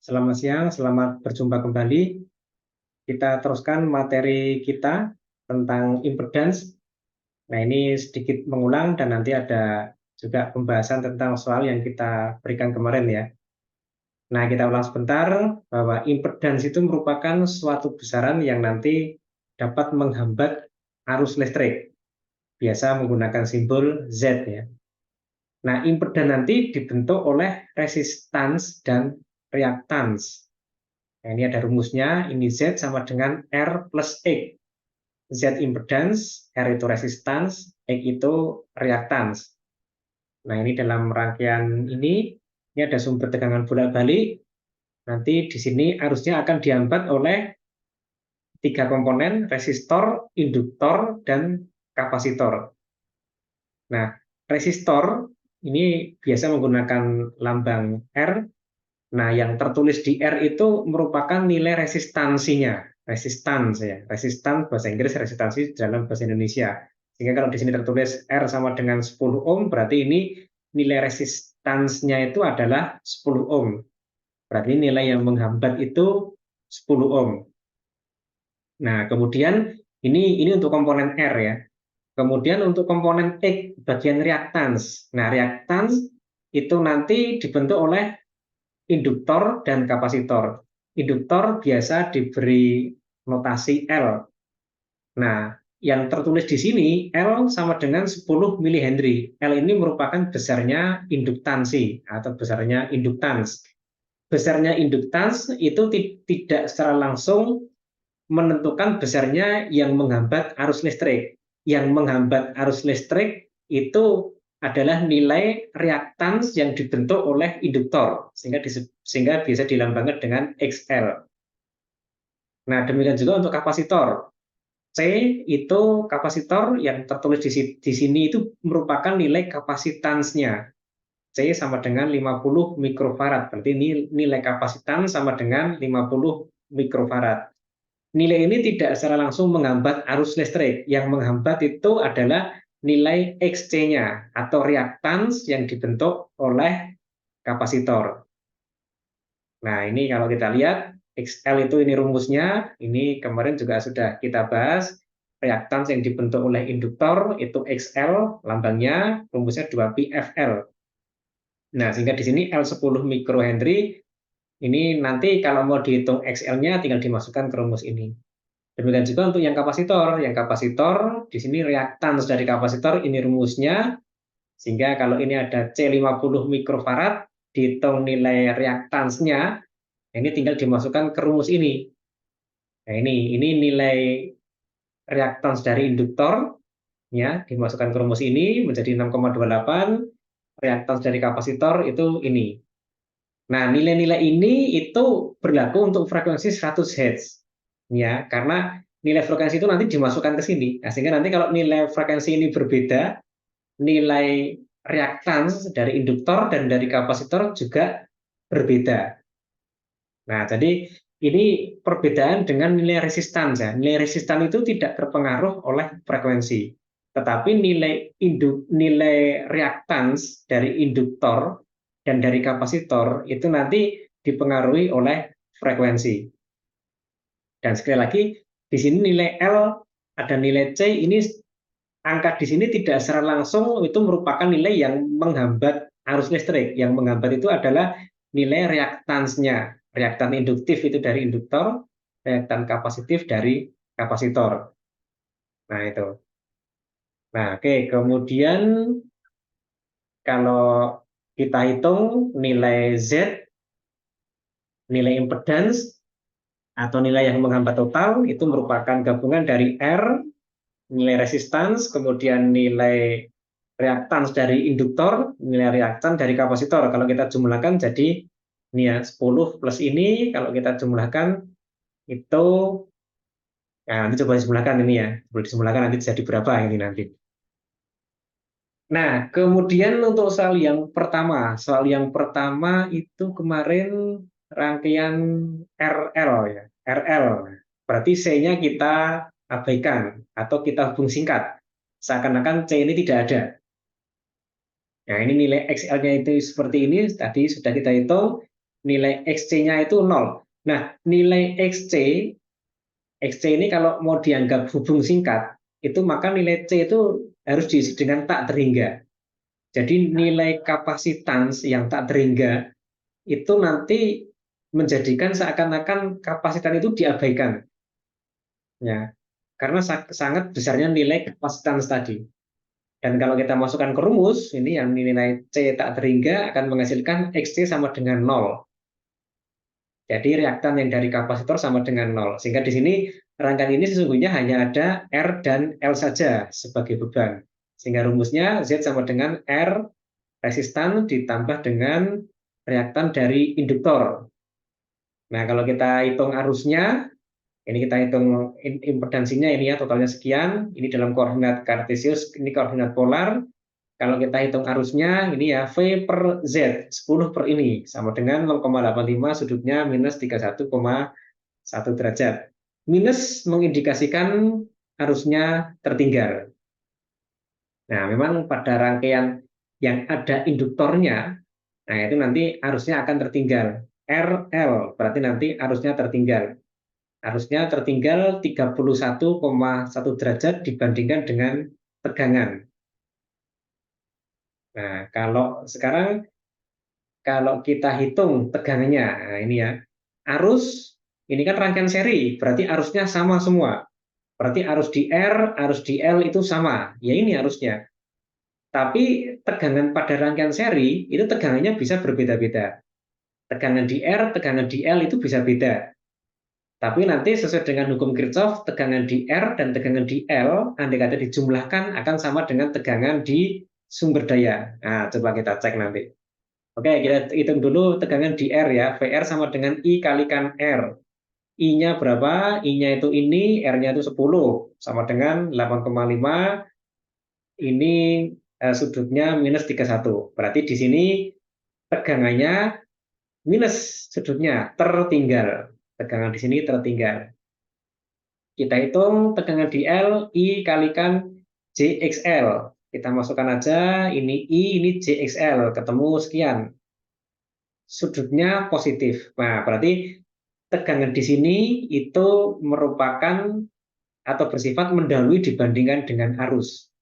Selamat siang, selamat berjumpa kembali. Kita teruskan materi kita tentang impedance. Nah, ini sedikit mengulang dan nanti ada juga pembahasan tentang soal yang kita berikan kemarin ya. Nah, kita ulang sebentar bahwa impedance itu merupakan suatu besaran yang nanti dapat menghambat arus listrik. Biasa menggunakan simbol Z ya. Nah, impedance nanti dibentuk oleh resistance dan reaktans. Nah, ini ada rumusnya, ini Z sama dengan R plus X. Z impedance, R itu resistance, X itu reaktans. Nah, ini dalam rangkaian ini ada sumber tegangan bolak-balik. Nanti di sini arusnya akan dihambat oleh tiga komponen, resistor, induktor, dan kapasitor. Nah, resistor ini biasa menggunakan lambang R. Nah, yang tertulis di R itu merupakan nilai resistansinya. Resistance ya. Resistance bahasa Inggris, resistansi dalam bahasa Indonesia. Sehingga kalau di sini tertulis R sama dengan 10 ohm, berarti ini nilai resistansnya itu adalah 10 ohm. Berarti nilai yang menghambat itu 10 ohm. Nah, kemudian ini untuk komponen R ya. Kemudian untuk komponen X, bagian reaktans. Nah, reaktans itu nanti dibentuk oleh induktor dan kapasitor. Induktor biasa diberi notasi L. Nah, yang tertulis di sini L sama dengan 10 mH. L ini merupakan besarnya induktansi atau besarnya induktans. Besarnya induktans itu tidak secara langsung menentukan besarnya yang menghambat arus listrik. Yang menghambat arus listrik itu adalah nilai reaktans yang dibentuk oleh induktor, sehingga bisa dilambangkan dengan XL. Nah, demikian juga untuk kapasitor. C itu kapasitor yang tertulis di sini itu merupakan nilai kapasitansnya. C sama dengan 50 mikrofarad. Berarti nilai kapasitans sama dengan 50 mikrofarad. Nilai ini tidak secara langsung menghambat arus listrik. Yang menghambat itu adalah nilai XC-nya atau reaktans yang dibentuk oleh kapasitor. Nah, ini kalau kita lihat, XL itu ini rumusnya, ini kemarin juga sudah kita bahas, reaktans yang dibentuk oleh induktor itu XL, lambangnya, rumusnya 2πfL. Nah, sehingga di sini L10 mikrohenry, ini nanti kalau mau dihitung XL-nya tinggal dimasukkan ke rumus ini. Demikian juga untuk yang kapasitor. Yang kapasitor, di sini reaktans dari kapasitor, ini rumusnya. Sehingga kalau ini ada C50 mikrofarad, dihitung nilai reaktansnya, ini tinggal dimasukkan ke rumus ini. Nah, ini nilai reaktans dari induktor, ya, dimasukkan ke rumus ini menjadi 6,28, reaktans dari kapasitor itu ini. Nah, nilai-nilai ini itu berlaku untuk frekuensi 100 Hz. Ya, karena nilai frekuensi itu nanti dimasukkan ke sini. Nah, sehingga nanti kalau nilai frekuensi ini berbeda, nilai reaktans dari induktor dan dari kapasitor juga berbeda. Nah, jadi ini perbedaan dengan nilai resistans ya. Nilai resistans itu tidak terpengaruh oleh frekuensi. Tetapi nilai reaktans dari induktor dan dari kapasitor itu nanti dipengaruhi oleh frekuensi. Dan sekali lagi, di sini nilai L, ada nilai C, ini angka di sini tidak secara langsung itu merupakan nilai yang menghambat arus listrik. Yang menghambat itu adalah nilai reaktansnya. Reaktan induktif itu dari induktor, reaktan kapasitif dari kapasitor. Nah, itu. Nah, oke. Kemudian kalau kita hitung nilai Z, nilai impedance, atau nilai yang menghambat total, itu merupakan gabungan dari R, nilai resistance, kemudian nilai reaktans dari induktor, nilai reaktan dari kapasitor. Kalau kita jumlahkan jadi ini ya 10 plus ini kalau kita jumlahkan itu, nah nanti coba dijumlahkan ini ya, boleh dijumlahkan nanti jadi berapa ini nanti. Nah, kemudian untuk soal yang pertama itu kemarin rangkaian RL ya, RL. Berarti C-nya kita abaikan atau kita hubung singkat. Seakan-akan C ini tidak ada. Nah, ini nilai XL-nya itu seperti ini, tadi sudah kita hitung. nilai XC-nya itu 0. Nah, nilai XC ini kalau mau dianggap hubung singkat, itu maka nilai C itu harus diisi dengan tak terhingga. Jadi nilai kapasitans yang tak terhingga itu nanti menjadikan seakan-akan kapasitan itu diabaikan. Ya, karena sangat besarnya nilai kapasitans tadi. Dan kalau kita masukkan ke rumus, ini yang nilai C tak terhingga akan menghasilkan XC sama dengan 0. Jadi reaktan yang dari kapasitor sama dengan 0. Sehingga di sini rangkaian ini sesungguhnya hanya ada R dan L saja sebagai beban. Sehingga rumusnya Z sama dengan R resistan ditambah dengan reaktan dari induktor. Nah, kalau kita hitung arusnya, ini kita hitung impedansinya ini ya, totalnya sekian. Ini dalam koordinat kartesius, ini koordinat polar. Kalau kita hitung arusnya, ini ya V per Z, 10 per ini, sama dengan 0,85, sudutnya minus 31,1 derajat. Minus mengindikasikan arusnya tertinggal. Nah, memang pada rangkaian yang ada induktornya, nah itu nanti arusnya akan tertinggal. RL, berarti nanti arusnya tertinggal. Arusnya tertinggal 31,1 derajat dibandingkan dengan tegangan. Nah, kalau sekarang kalau kita hitung tegangannya, nah ini ya, arus ini kan rangkaian seri, berarti arusnya sama semua. Berarti arus di R, arus di L itu sama. Ya ini arusnya. Tapi tegangan pada rangkaian seri itu tegangannya bisa berbeda-beda. Tegangan di R, tegangan di L itu bisa beda. Tapi nanti sesuai dengan hukum Kirchhoff, tegangan di R dan tegangan di L, andai kata dijumlahkan akan sama dengan tegangan di sumber daya. Nah, coba kita cek nanti. Oke, kita hitung dulu tegangan di R ya. VR sama dengan I kalikan R. I-nya berapa? I-nya itu ini, R-nya itu 10. Sama dengan 8,5. Ini sudutnya minus 31. Berarti di sini tegangannya minus sudutnya, tertinggal. Tegangan di sini tertinggal. Kita hitung tegangan di L, I kalikan JXL. Kita masukkan aja, ini I, ini JXL. Ketemu sekian. Sudutnya positif. Nah, berarti tegangan di sini itu merupakan atau bersifat mendahului dibandingkan dengan arus.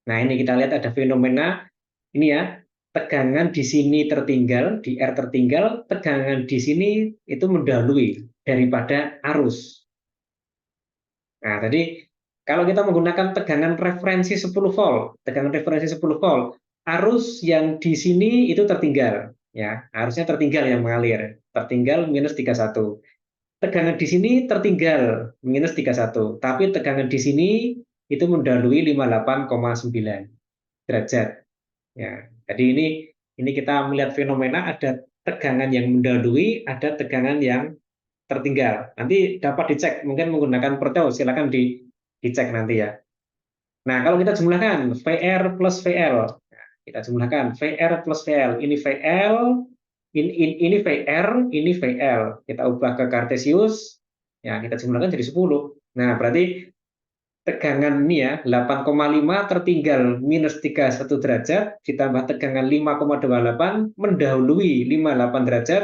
Nah, ini kita lihat ada fenomena ini ya, tegangan di sini tertinggal, di R tertinggal, tegangan di sini itu mendahului daripada arus. Nah, tadi kalau kita menggunakan tegangan referensi 10 volt, tegangan referensi 10 volt, arus yang di sini itu tertinggal, ya, arusnya tertinggal yang mengalir, tertinggal minus 31. Tegangan di sini tertinggal minus 31, tapi tegangan di sini itu mendahului 58,9 derajat. Ya, jadi ini kita melihat fenomena ada tegangan yang mendahului, ada tegangan yang tertinggal. Nanti dapat dicek, mungkin menggunakan Proteus, silakan dicek nanti ya. Nah, kalau kita jumlahkan VR plus VL, nah, kita jumlahkan VR plus VL, ini VL, ini VR, ini VL. Kita ubah ke kartesius, ya kita jumlahkan jadi 10. Nah, berarti tegangan ini ya 8,5 tertinggal minus 31 derajat ditambah tegangan 5,28 mendahului 58 derajat,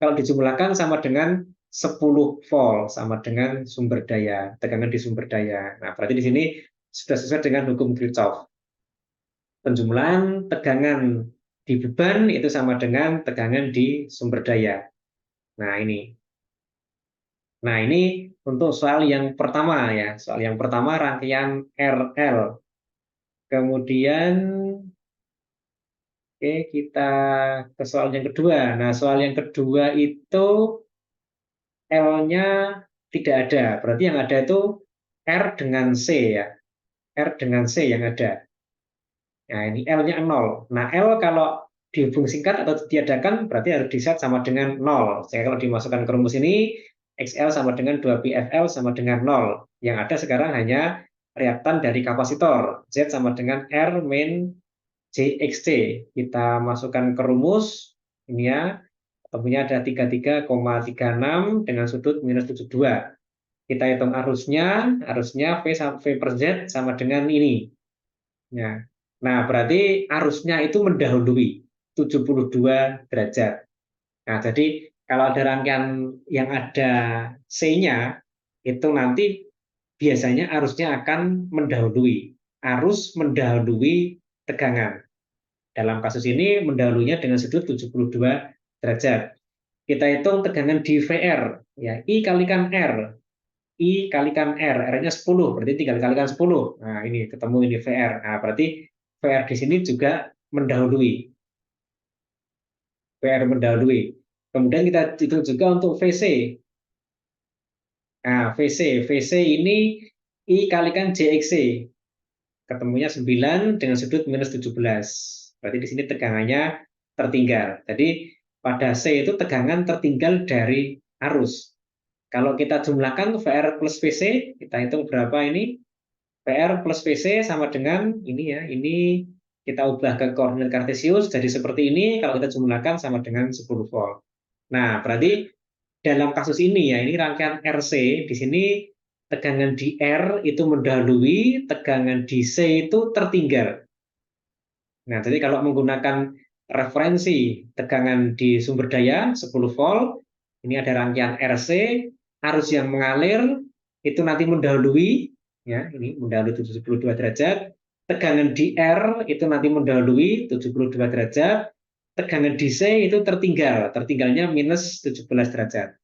kalau dijumlahkan sama dengan 10 volt, sama dengan sumber daya, tegangan di sumber daya. Nah, berarti di sini sudah sesuai dengan hukum Kirchhoff. Penjumlahan tegangan di beban itu sama dengan tegangan di sumber daya. Nah, ini. Nah, ini untuk soal yang pertama ya. Soal yang pertama rangkaian RL. Kemudian oke, kita ke soal yang kedua. Nah, soal yang kedua itu L-nya tidak ada. Berarti yang ada itu R dengan C ya. R dengan C yang ada. Nah, ini L-nya 0. Nah, L kalau dihubung singkat atau ditiadakan berarti harus diset sama dengan 0. Sehingga kalau dimasukkan ke rumus ini, XL sama dengan 2PFL sama dengan 0. Yang ada sekarang hanya reaktan dari kapasitor. Z sama dengan R min JXC. Kita masukkan ke rumus. Ini ya, ketemunya ada 33,36 dengan sudut minus 72. Kita hitung arusnya V per Z sama dengan ini. Ya. Nah, berarti arusnya itu mendahului 72 derajat. Nah, jadi Kalau ada rangkaian yang ada C-nya, itu nanti biasanya arusnya akan mendahului tegangan. Dalam kasus ini mendahulunya dengan sudut 72 derajat. Kita hitung tegangan di VR, ya, I kalikan R. I kalikan R, R-nya 10, berarti tinggal kalikan 10. Nah, ini ketemu ini VR. Nah, berarti VR di sini juga mendahului. VR mendahului. Kemudian kita hitung juga untuk VC. Nah, VC ini I kalikan JXC. Ketemunya 9 dengan sudut minus 17. Berarti di sini tegangannya tertinggal. Jadi pada C itu tegangan tertinggal dari arus. Kalau kita jumlahkan VR plus VC, kita hitung berapa ini? VR plus VC sama dengan ini ya, ini kita ubah ke koordinat kartesius jadi seperti ini, kalau kita jumlahkan sama dengan 10 volt. Nah, berarti dalam kasus ini ya, ini rangkaian RC, di sini tegangan di R itu mendahului, tegangan di C itu tertinggal. Nah, jadi kalau menggunakan referensi tegangan di sumber daya 10 volt, ini ada rangkaian RC, arus yang mengalir itu nanti mendahului, ya, ini mendahului 72 derajat, tegangan di R itu nanti mendahului 72 derajat, tegangan di C itu tertinggalnya minus 17 derajat.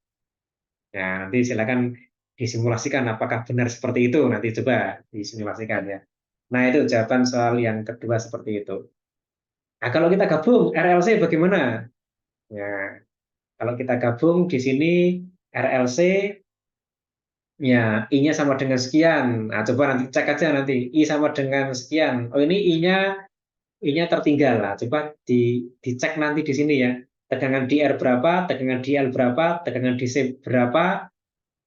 Nah, nanti silakan disimulasikan apakah benar seperti itu, nanti coba disimulasikan ya. Nah, itu jawaban soal yang kedua seperti itu. Nah, kalau kita gabung RLC bagaimana? Ya, kalau kita gabung di sini RLC, ya I-nya sama dengan sekian. Nah, coba nanti cek aja nanti I sama dengan sekian. Oh, ini I-nya tertinggal lah. Coba dicek nanti di sini ya. Tegangan di R berapa, tegangan di L berapa, tegangan di C berapa.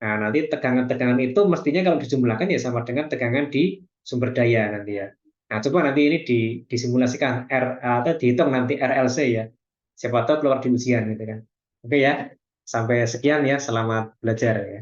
Nah, nanti tegangan-tegangan itu mestinya kalau dijumlahkan ya sama dengan tegangan di sumber daya nanti ya. Nah, coba nanti ini disimulasikan atau dihitung nanti RLC ya. Siapa tahu keluar di ujian gitu kan. Oke ya. Sampai sekian ya, selamat belajar ya.